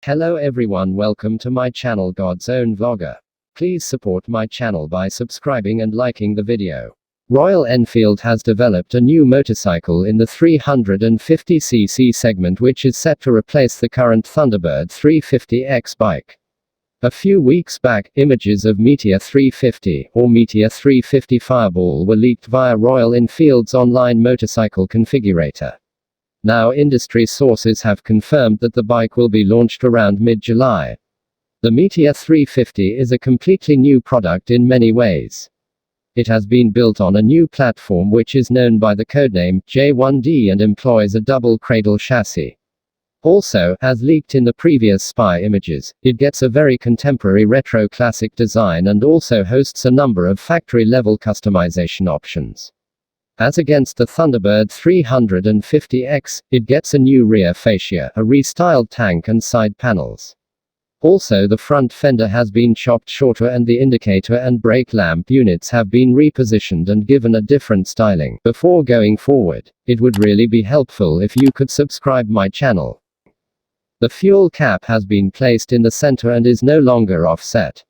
Hello everyone, welcome to my channel God's Own Vlogger. Please support my channel by subscribing and liking the video. Royal Enfield has developed a new motorcycle in the 350cc segment which is set to replace the current Thunderbird 350X bike. A few weeks back, images of Meteor 350, or Meteor 350 Fireball were leaked via Royal Enfield's online motorcycle configurator. Now industry sources have confirmed that the bike will be launched around mid-July. The Meteor 350 is a completely new product in many ways. It has been built on a new platform which is known by the codename J1D and employs a double cradle chassis. Also, as leaked in the previous spy images, it gets a very contemporary retro classic design and also hosts a number of factory-level customization options. As against the Thunderbird 350X, it gets a new rear fascia, a restyled tank and side panels. Also, the front fender has been chopped shorter and the indicator and brake lamp units have been repositioned and given a different styling. Before going forward, it would really be helpful if you could subscribe my channel. The fuel cap has been placed in the center and is no longer offset.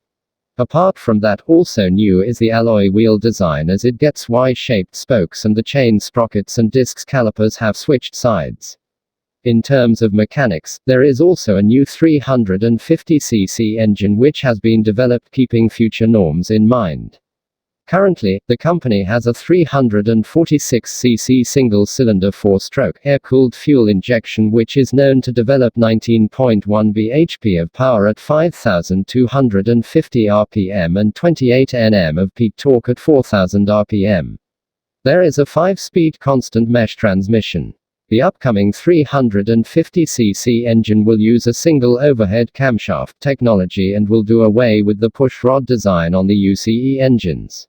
Apart from that, also new is the alloy wheel design as it gets Y-shaped spokes and the chain sprockets and discs calipers have switched sides. In terms of mechanics, there is also a new 350cc engine which has been developed keeping future norms in mind. Currently, the company has a 346cc single-cylinder 4-stroke air-cooled fuel injection which is known to develop 19.1 bhp of power at 5,250 rpm and 28 Nm of peak torque at 4,000 rpm. There is a 5-speed constant mesh transmission. The upcoming 350cc engine will use a single overhead camshaft technology and will do away with the push rod design on the UCE engines.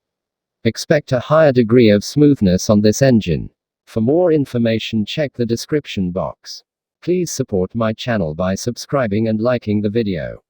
Expect a higher degree of smoothness on this engine. For more information, check the description box. Please support my channel by subscribing and liking the video.